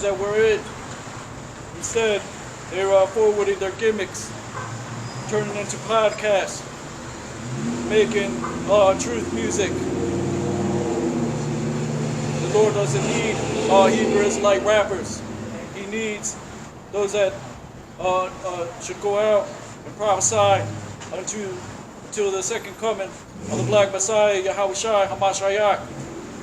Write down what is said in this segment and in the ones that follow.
that we're in. Instead, they're forwarding their gimmicks, turning into podcasts, making truth music. The Lord doesn't need Hebrew Israelite rappers. He needs those that should go out and prophesy until the second coming of the Black Messiah, Yahushua HaMashiach,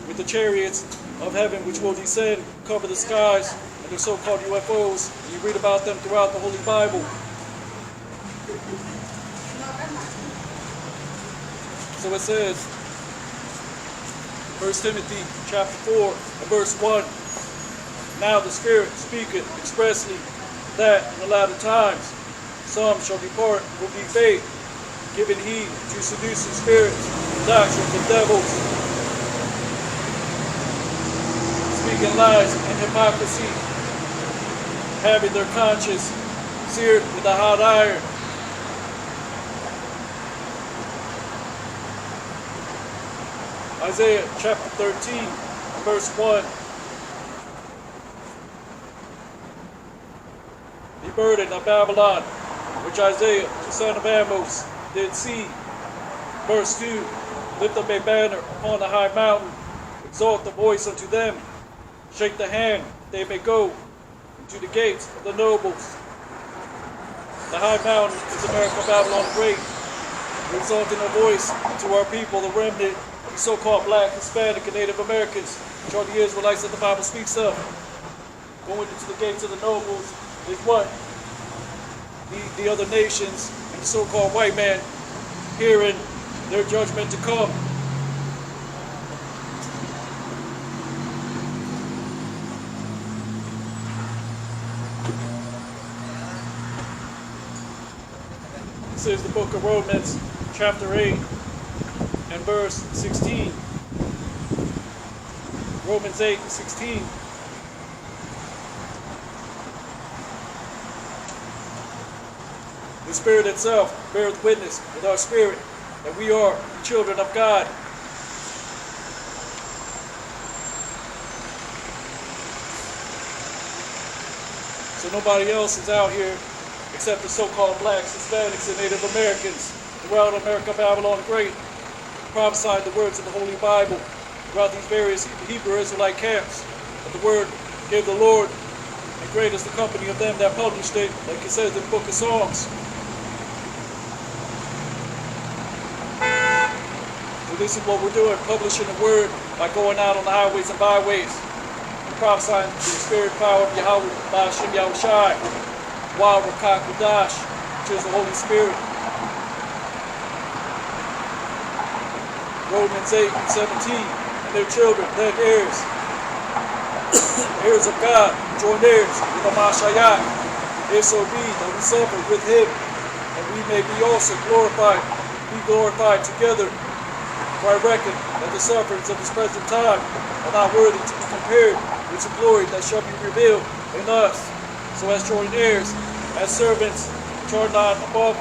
with the chariots of heaven which will descend, cover the skies, and the so-called UFOs. You read about them throughout the Holy Bible. So it says, 1 Timothy chapter 4 and verse 1, Now the Spirit speaketh expressly that in the latter times some shall depart from the faith, giving heed to seducing spirits, doctrines of devils, speaking lies and hypocrisy, having their conscience seared with a hot iron. Isaiah chapter 13, verse 1. The burden of Babylon, which Isaiah, the son of Amos, did see. Verse 2. Lift up a banner upon the high mountain, exalt the voice unto them, shake the hand, they may go into the gates of the nobles. The high mountain is America, Babylon the Great. We're exalting a voice to our people, the remnant, the so-called Black, Hispanic, and Native Americans, which are the Israelites that the Bible speaks of. Going into the gates of the nobles is what? The other nations and the so-called white man hearing their judgment to come. This is the book of Romans, chapter 8, and verse 16. Romans 8 and 16. The Spirit itself beareth witness with our spirit that we are the children of God. So nobody else is out here except the so-called Blacks, Hispanics, and Native Americans throughout America, Babylon the Great, prophesied the words of the Holy Bible throughout these various Hebrew Israelite camps. But the word gave the Lord, and great is the company of them that published it, like it says in the book of Songs. So this is what we're doing, publishing the word by going out on the highways and byways, and prophesying the spirit power of Yahweh, Ba'ashem Yahushai, Wa Rakak Kodash, which is the Holy Spirit. Romans 8 and 17, and their children, their heirs, heirs of God, joint heirs with Hamashiach, if so be that we suffer with him, and we may be also glorified together. For I reckon that the sufferings of this present time are not worthy to be compared with the glory that shall be revealed in us. So as joint heirs, as servants, which are not above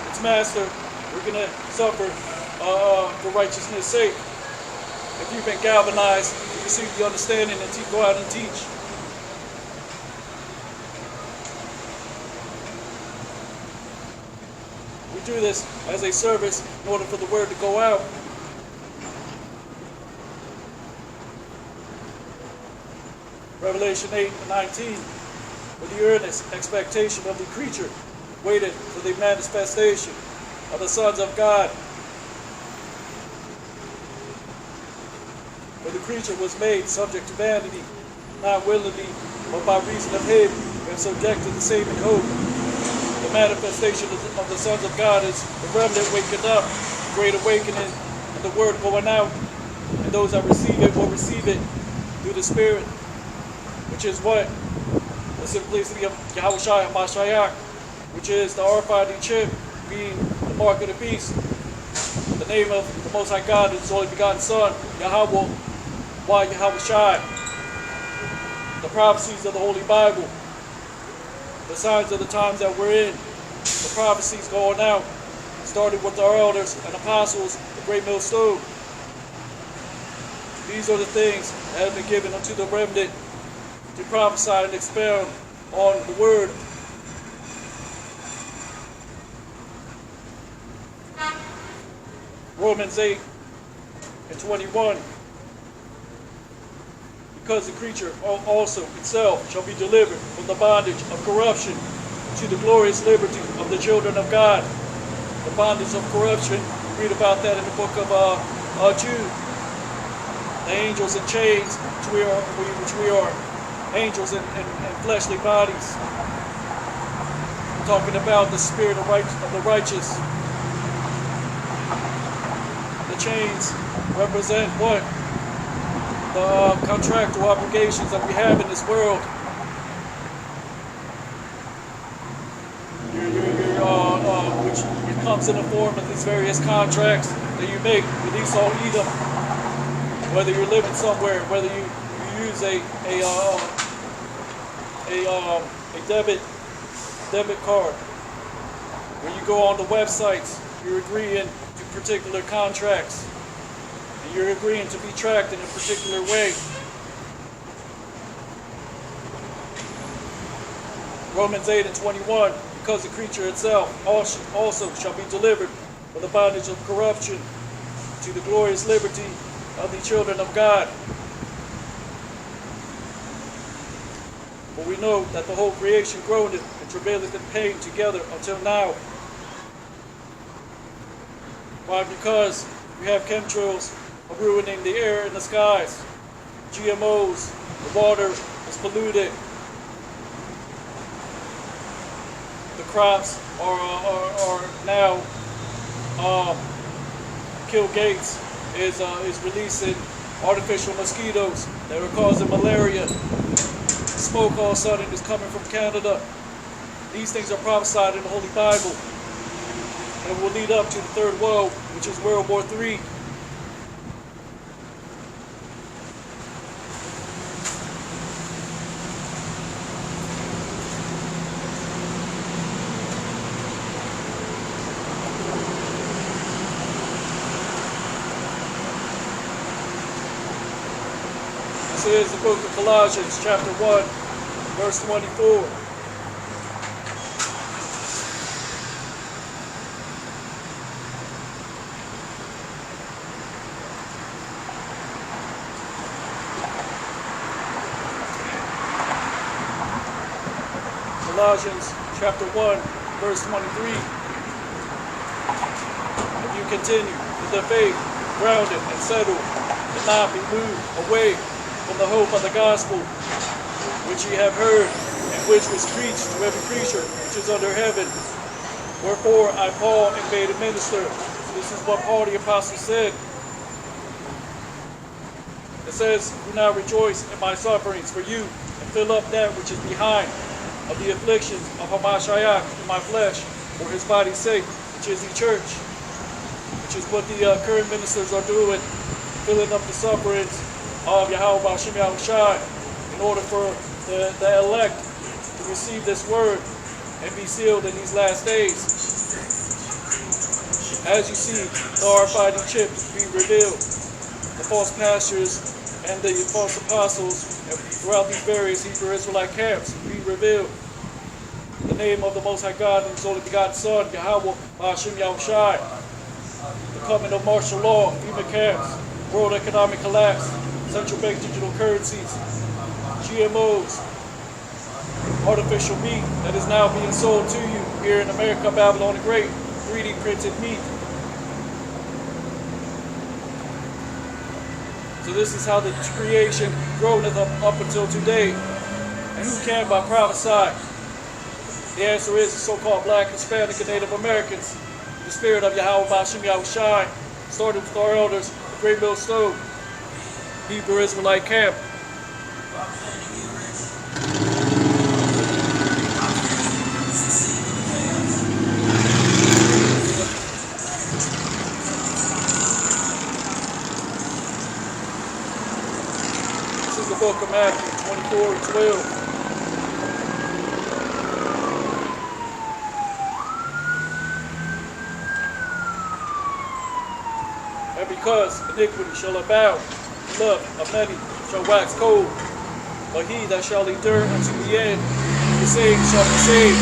its master, we're going to suffer for righteousness' sake. If you've been galvanized to receive the understanding and to go out and teach. We do this as a service in order for the word to go out. Revelation 8 and 19, with the earnest expectation of the creature, waited for the manifestation of the sons of God. For the creature was made subject to vanity, not willingly, but by reason of him, and subject to the saving hope. The manifestation of the sons of God is the remnant waking up, the great awakening, and the word going out. And those that receive it will receive it through the Spirit, which is what? The simplicity of Yahushua HaMashiach, which is the RFID chip, being the mark of the beast. The name of the Most High God is His only begotten Son, Yahweh, Why Yahushua. The prophecies of the Holy Bible, the signs of the times that we're in, the prophecies going out, started with our elders and apostles, the great millstone. These are the things that have been given unto the remnant to prophesy and expound on the word. Romans 8 and 21. Because the creature also itself shall be delivered from the bondage of corruption to the glorious liberty of the children of God. The bondage of corruption, we read about that in the book of Jude. The angels in chains, which we are angels in fleshly bodies. We're talking about the spirit of the righteous. The chains represent what? The contractual obligations that we have in this world. Which it comes in the form of these various contracts that you make with Esau, Edom. Whether you're living somewhere, whether you use a debit card, when you go on the websites, you're agreeing to particular contracts. You're agreeing to be tracked in a particular way. Romans 8 and 21, because the creature itself also shall be delivered from the bondage of corruption to the glorious liberty of the children of God. For we know that the whole creation groaneth and travaileth in pain together until now. Why? Because we have chemtrails ruining the air and the skies. GMOs, the water is polluted. The crops are now Bill Gates is releasing artificial mosquitoes that are causing malaria. Smoke all of a sudden is coming from Canada. These things are prophesied in the Holy Bible and will lead up to the Third World, which is World War III. This is the book of Colossians, chapter 1, verse 24. Colossians, chapter 1, verse 23. If you continue in the faith, grounded and settled, and not be moved away from the hope of the gospel, which ye have heard, and which was preached to every creature which is under heaven. Wherefore I, Paul, am made a minister. This is what Paul the apostle said. It says, do not rejoice in my sufferings for you, and fill up that which is behind of the afflictions of Hamashiach in my flesh, for his body's sake, which is the church, which is what the current ministers are doing, filling up the sufferings of Yahweh Hashem Yahushai, in order for the elect to receive this word and be sealed in these last days. As you see, the RFID chip be revealed, the false pastors and the false apostles throughout these various Hebrew Israelite camps be revealed. The name of the Most High God and His only begotten Son, Yahweh Hashem Yahushai, the coming of martial law, FEMA camps, world economic collapse, central bank digital currencies, GMOs, artificial meat that is now being sold to you here in America, Babylon the Great, 3D printed meat. So this is how the creation groaneth up until today. And who can but prophesy? The answer is the so-called Black, Hispanic, and Native Americans. The spirit of Yahweh Hashem Yahushai started with our elders, the Great Millstone, Hebrew Israelite camp. This is the book of Matthew 24 and 12. And because iniquity shall abound, love of many shall wax cold. but he that shall endure unto the end, the same shall be saved.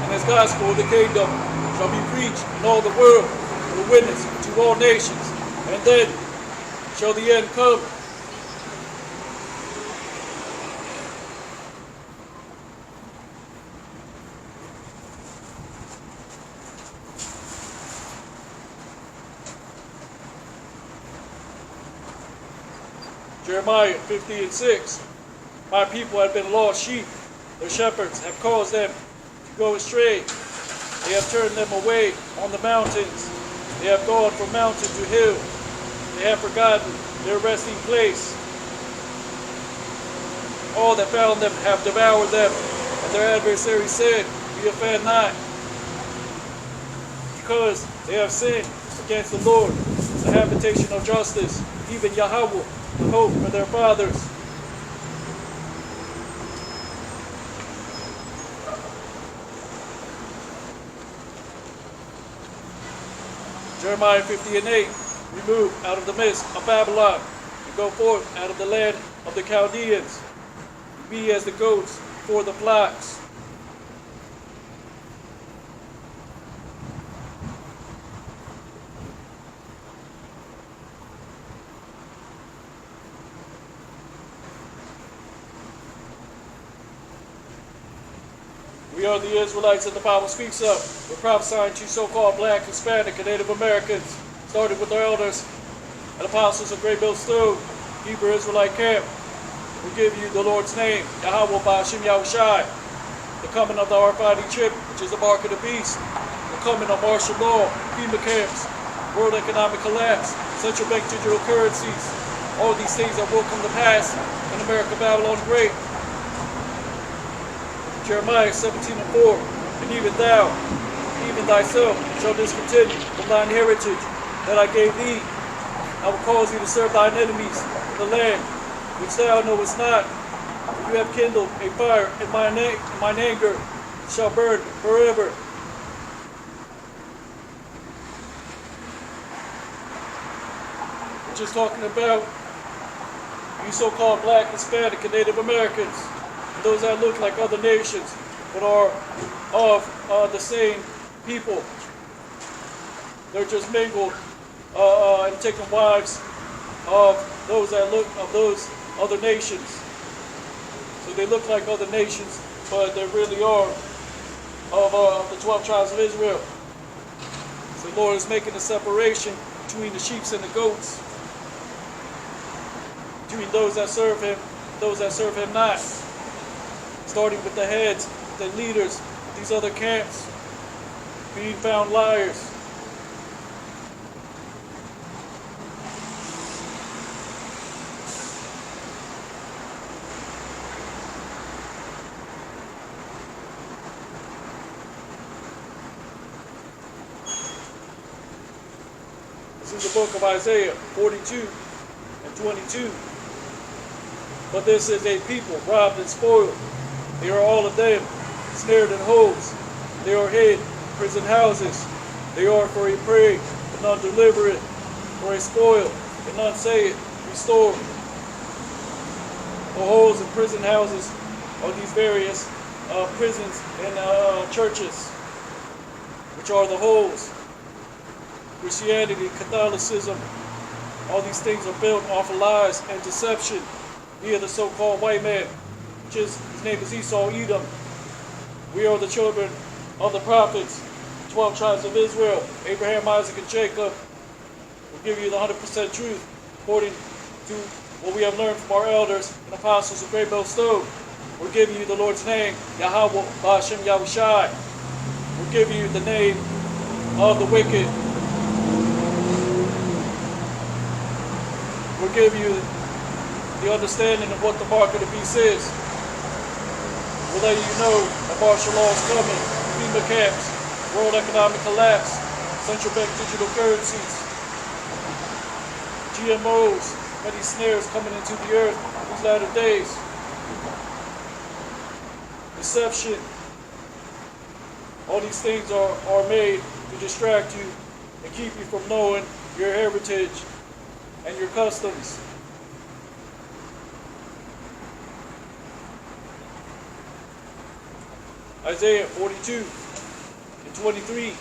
And his gospel of the kingdom shall be preached in all the world for a witness to all nations, and then shall the end come. Jeremiah 50:6. My people have been lost sheep. Their shepherds have caused them to go astray. They have turned them away on the mountains. They have gone from mountain to hill. They have forgotten their resting place. All that found them have devoured them, and their adversaries said, We offend not. Because they have sinned against the Lord, the habitation of justice, even Yahweh, the hope for their fathers. Jeremiah 50:8. Remove out of the midst of Babylon, and go forth out of the land of the Chaldeans. Be as the goats before the flocks. We are the Israelites that the Bible speaks of. We're prophesying to so-called black, Hispanic, and Native Americans, starting with our elders and apostles of Great Mill Stone, Hebrew Israelite camp. We give you the Lord's name, Yahweh Ba'Shem Yahushai, the coming of the RFID chip, which is the mark of the beast, the coming of martial law, FEMA camps, world economic collapse, central bank digital currencies. All these things that will come to pass in America, Babylon the Great. Jeremiah 17:4, and even thou, even thyself, shall discontinue from thine heritage that I gave thee. I will cause thee to serve thine enemies in the land which thou knowest not. For you have kindled a fire in mine anger, it shall burn forever. We're just talking about you so-called black, Hispanic, and Native Americans. Those that look like other nations, but are of the same people. They're just mingled and taking wives of those that look of those other nations. So they look like other nations, but they really are of the 12 tribes of Israel. So the Lord is making a separation between the sheep and the goats, between those that serve Him, and those that serve Him not. Starting with the heads, the leaders of these other camps, being found liars. This is the book of Isaiah 42 and 22. But this is a people robbed and spoiled. They are all of them snared in holes. They are hid in prison houses. They are for a prey, but none deliver it. For a spoil, and none say it, restore. The holes in prison houses are these various prisons and churches, which are the holes. Christianity, Catholicism, all these things are built off of lies and deception via the so-called white man. His name is Esau Edom. We are the children of the prophets, 12 tribes of Israel, Abraham, Isaac, and Jacob. We'll give you the 100% truth according to what we have learned from our elders and apostles of Great Mill Stone. We'll give you the Lord's name, Yahweh Ba'Shem Yahushai. We'll give you the name of the wicked. We'll give you the understanding of what the mark of the beast is. We'll let you know that martial law is coming, FEMA camps, world economic collapse, central bank digital currencies, GMOs, many snares coming into the earth these latter days. Deception. All these things are made to distract you and keep you from knowing your heritage and your customs. Isaiah 42 and 23.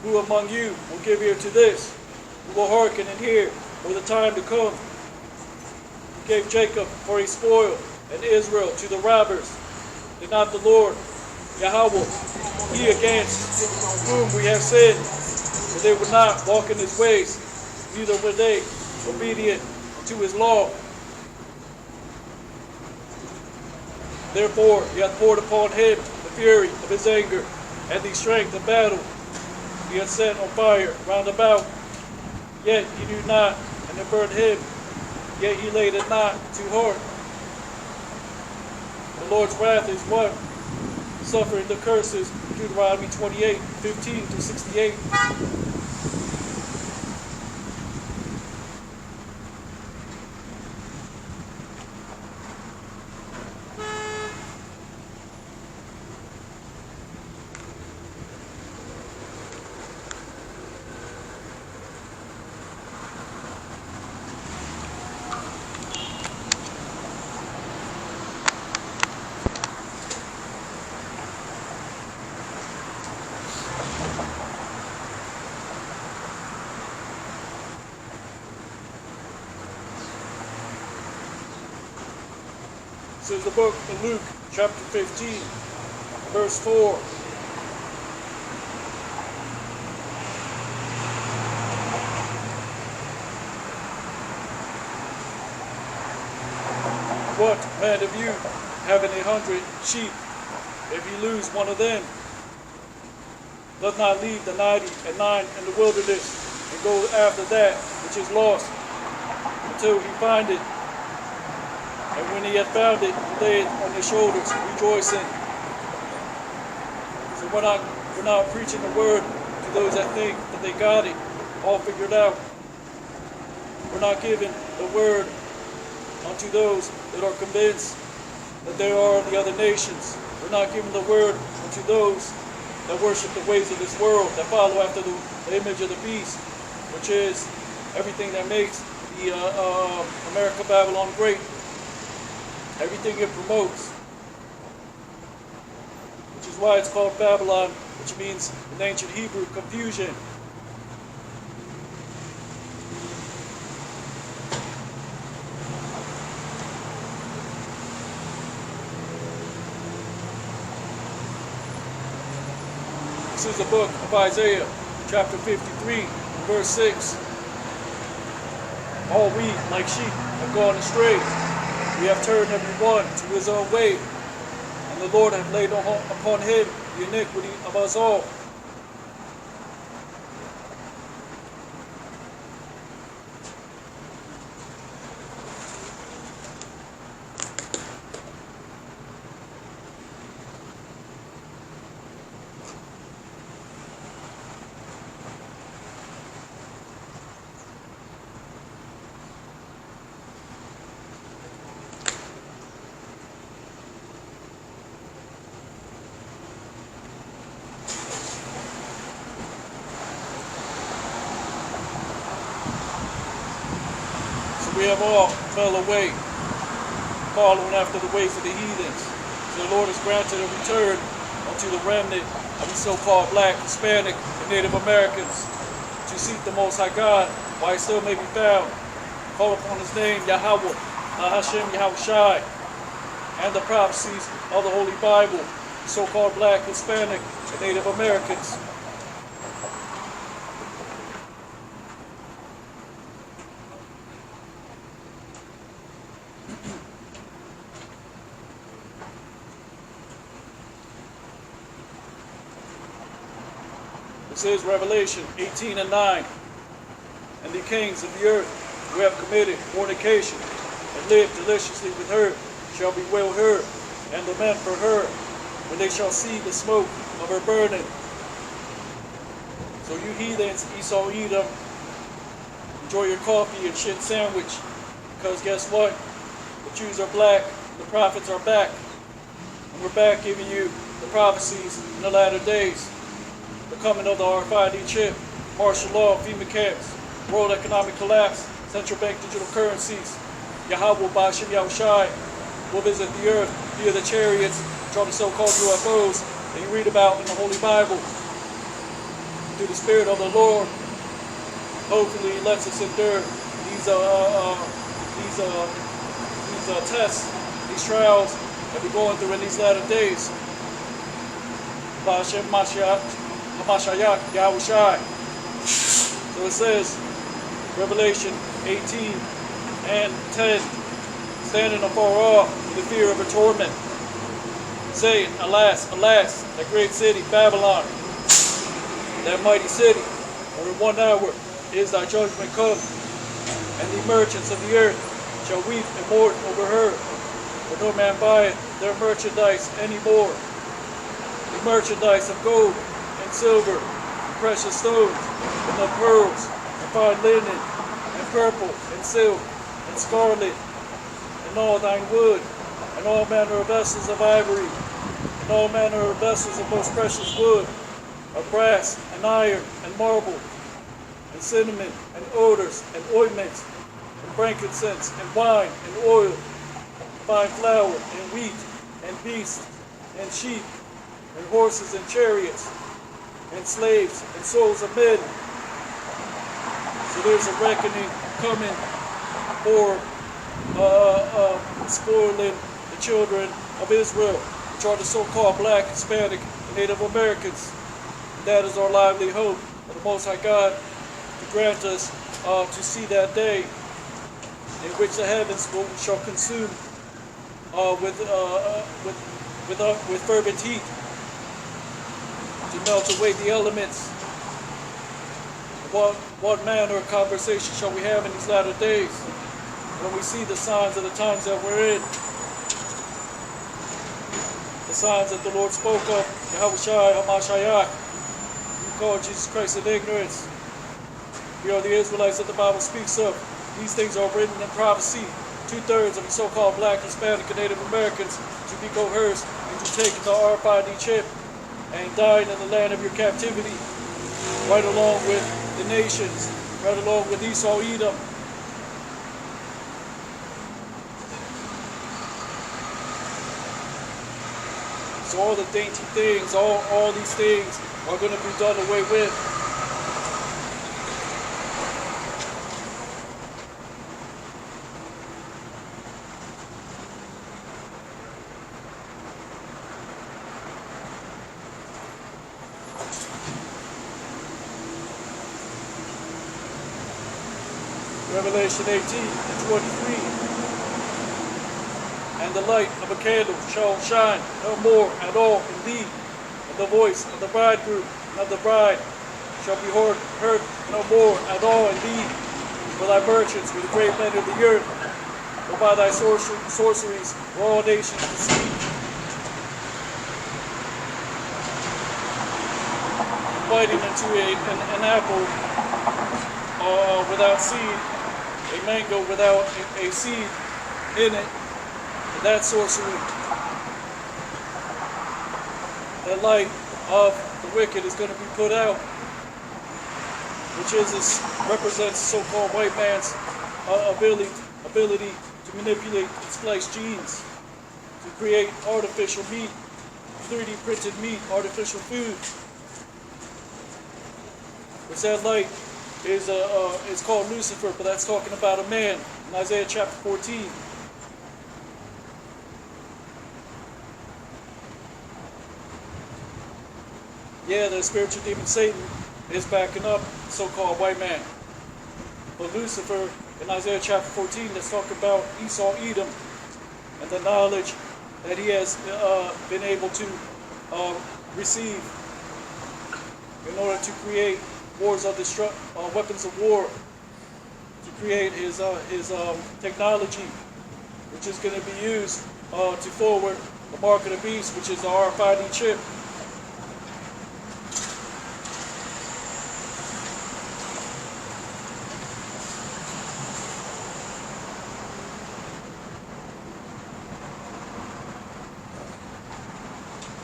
Who among you will give ear to this? Who will hearken and hear for the time to come? He gave Jacob for a spoil and Israel to the robbers. Did not the Lord Yahweh, he against whom we have sinned, for they would not walk in his ways, neither were they obedient to his law. Therefore he hath poured upon him the fury of his anger, and the strength of battle. He hath set on fire round about, yet he knew not, and it burned him, yet he laid it not to heart. The Lord's wrath is what? Suffering the curses, Deuteronomy 28, 15 to 68. This is the book of Luke, chapter 15, verse 4. What man of you, having 100 sheep, if he lose one of them, does not leave the 99 in the wilderness and go after that which is lost until he find it? And when he had found it, he laid it on his shoulders, rejoicing. So we're not preaching the word to those that think that they got it all figured out. We're not giving the word unto those that are convinced that they are the other nations. We're not giving the word unto those that worship the ways of this world, that follow after the image of the beast, which is everything that makes the America Babylon great. Everything it promotes, which is why it's called Babylon, which means in ancient Hebrew, confusion. This is the book of Isaiah, chapter 53, verse 6. All we, like sheep, have gone astray. We have turned every one to his own way, and the Lord hath laid upon him the iniquity of us all. We have all fell away, following after the ways of the heathens. So the Lord has granted a return unto the remnant of the so-called Black, Hispanic, and Native Americans to seek the Most High God while he still may be found. Call upon his name, Yahweh, Hashem Yahushai, and the prophecies of the Holy Bible, so-called Black, Hispanic, and Native Americans. This is Revelation 18 and 9. And the kings of the earth who have committed fornication and lived deliciously with her shall bewail her and lament for her when they shall see the smoke of her burning. So you heathens, Esau, Edom, enjoy your coffee and shit sandwich, because guess what? The Jews are black, the prophets are back, and we're back giving you the prophecies in the latter days. The coming of the RFID chip, martial law, FEMA camps, world economic collapse, central bank digital currencies. Yahweh Bashim Yahushai will visit the earth via the chariots, which are the so-called UFOs, and you read about in the Holy Bible, through the Spirit of the Lord, hopefully He lets us endure these tests, these trials that we're going through in these latter days. Ba'ashem Mashiach Yahushai. So it says, Revelation 18 and 10, standing afar off in the fear of her torment, saying, Alas, alas, that great city, Babylon, that mighty city, for in 1 hour is thy judgment come, and the merchants of the earth shall weep and mourn over her, for no man buyeth their merchandise any more. The merchandise of gold and silver, and precious stones, and of pearls, and fine linen, and purple, and silk, and scarlet, and all thine wood, and all manner of vessels of ivory, and all manner of vessels of most precious wood, of brass, and iron, and marble, and cinnamon, and odors, and ointments, and frankincense, and wine, and oil, fine flour, and wheat, and beasts, and sheep, and horses, and chariots, and slaves, and souls of men. So there's a reckoning coming for spoiling the children of Israel, which are the so-called Black, Hispanic, and Native Americans. And that is our lively hope of the Most High God to grant us to see that day in which the heavens shall consume with fervent heat, to melt away the elements. What manner of conversation shall we have in these latter days when we see the signs of the times that we're in? The signs that the Lord spoke of, Yahushai HaMashiach, you call Jesus Christ in ignorance. We are the Israelites that the Bible speaks of. These things are written in prophecy. 2/3 of the so-called Black, Hispanic, and Native Americans to be coerced into taking the RFID chip and dying in the land of your captivity, right along with the nations, right along with Esau, Edom. So all the dainty things, all these things are going to be done away with. Revelation 18 and 23. And the light of a candle shall shine no more at all in thee, and the voice of the bridegroom and of the bride shall be heard no more at all in thee. For thy merchants were the great men of the earth, for by thy sorceries were all nations deceived. Biting into an apple without seed, a mango without a seed in it, and that sorcery. The light of the wicked is going to be put out, which represents so-called white man's ability to manipulate and splice genes to create artificial meat, 3D printed meat, artificial food. Which that light is called Lucifer, but that's talking about a man in Isaiah chapter 14. Yeah, the spiritual demon Satan is backing up the so-called white man. But Lucifer in Isaiah chapter 14, that's talking about Esau, Edom, and the knowledge that he has been able to receive in order to create weapons of war, to create his technology, which is going to be used to forward the mark of the beast, which is the RFID chip.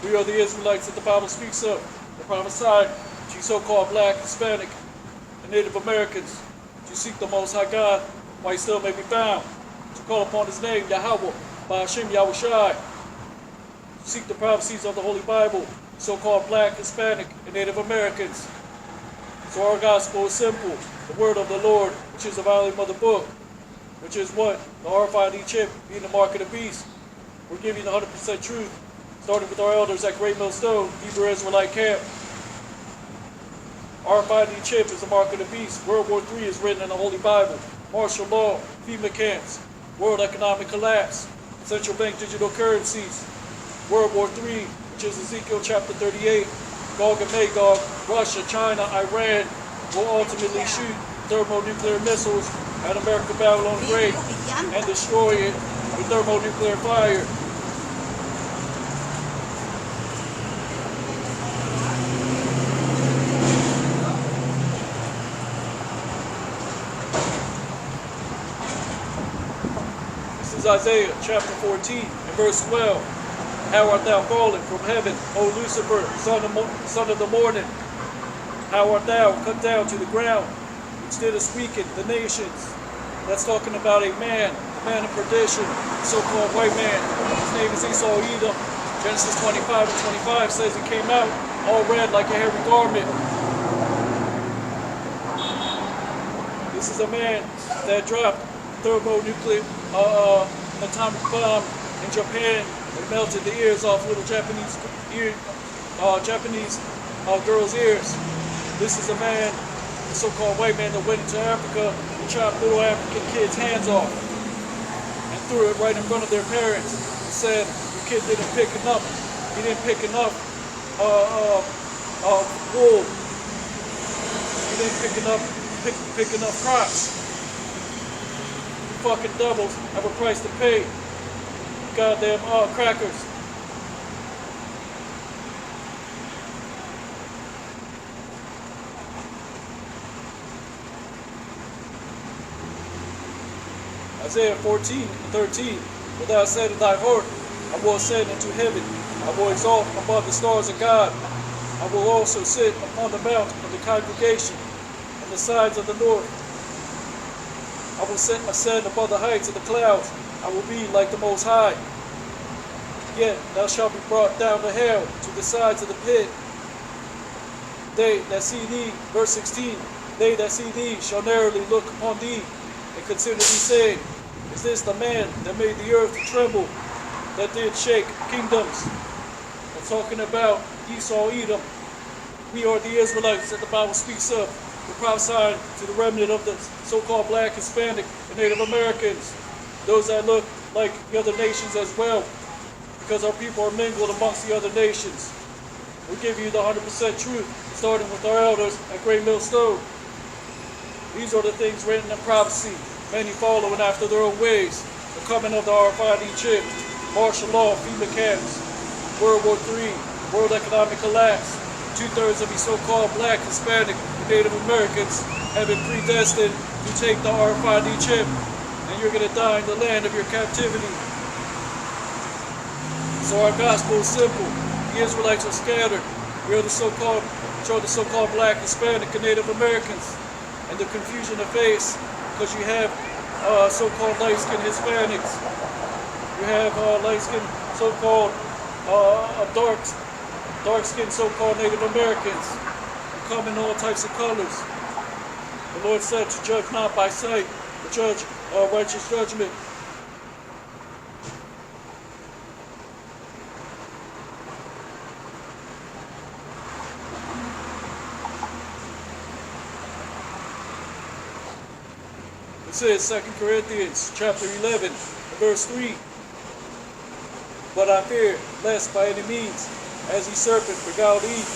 We are the Israelites that the Bible speaks of, the prophesied to you so-called Black, Hispanic, and Native Americans, to seek the Most High God while He still may be found, to call upon His name, Yahweh, Ba'ashem Yahushai, to seek the prophecies of the Holy Bible, so-called black, Hispanic, and Native Americans. So our gospel is simple. The word of the Lord, which is the volume of the book, which is what? The RFID chip being the mark of the beast. We're giving the 100% truth, starting with our elders at Great Millstone, Hebrew Israelite Camp. RFID chip is the mark of the beast. World War III is written in the Holy Bible. Martial law, FEMA camps, world economic collapse, central bank digital currencies, World War III, which is Ezekiel chapter 38, Gog and Magog, Russia, China, Iran will ultimately shoot thermonuclear missiles at America Babylon the Great and destroy it with thermonuclear fire. This is Isaiah chapter 14 and verse 12. How art thou fallen from heaven, O Lucifer, son of the morning? How art thou cut down to the ground, which didst weaken the nations? That's talking about a man of perdition, the so-called white man. His name is Esau Edom. Genesis 25 and 25 says he came out all red like a hairy garment. This is a man that dropped thermonuclear atomic bomb in Japan and melted the ears off little Japanese girls' ears. This is a man, the so-called white man that went into Africa and chopped little African kids' hands off and threw it right in front of their parents and said, your kid didn't pick enough. He didn't pick enough wool. He didn't pick enough crops. You fucking devils have a price to pay. Goddamn crackers. Isaiah 14 and 13. But thou said in thy heart, I will ascend into heaven. I will exalt above the stars of God. I will also sit upon the mount of the congregation on the sides of the north. I will ascend above the heights of the clouds. I will be like the Most High. Yet thou shalt be brought down to hell, to the sides of the pit. They that see thee, verse 16, they that see thee shall narrowly look upon thee, and consider thee, saying, is this the man that made the earth to tremble, that did shake kingdoms? I'm talking about Esau Edom. We are the Israelites that the Bible speaks of. We're prophesying to the remnant of the so-called black, Hispanic, and Native Americans. Those that look like the other nations as well, because our people are mingled amongst the other nations. We give you the 100% truth, starting with our elders at Great Millstone. These are the things written in prophecy, many following after their own ways. The coming of the RFID chip, martial law, FEMA camps, World War III, world economic collapse. 2/3 of the so-called black, Hispanic, and Native Americans have been predestined to take the RFID chip, and you're going to die in the land of your captivity. So our gospel is simple. The Israelites are scattered. We are the so-called black, Hispanic, and Native Americans. And the confusion they face, because you have so-called light-skinned Hispanics. You have light-skinned so-called dark-skinned so-called Native Americans. They come in all types of colors. The Lord said to judge not by sight, but judge righteous judgment. It says 2 Corinthians chapter 11, verse 3. But I fear lest by any means, as the serpent beguiled Eve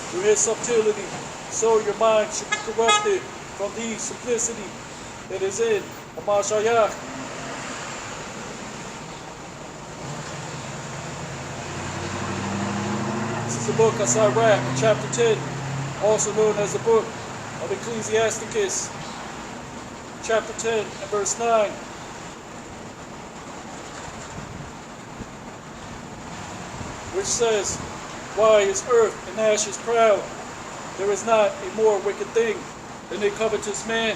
through his subtlety, so your mind should be corrupted from the simplicity that is in Mashiach. This is the book of Sirach, chapter 10, also known as the book of Ecclesiasticus, chapter 10 and verse 9. Which says, why is earth and ashes proud? There is not a more wicked thing than a covetous man.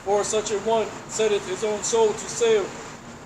For such a one setteth his own soul to sale,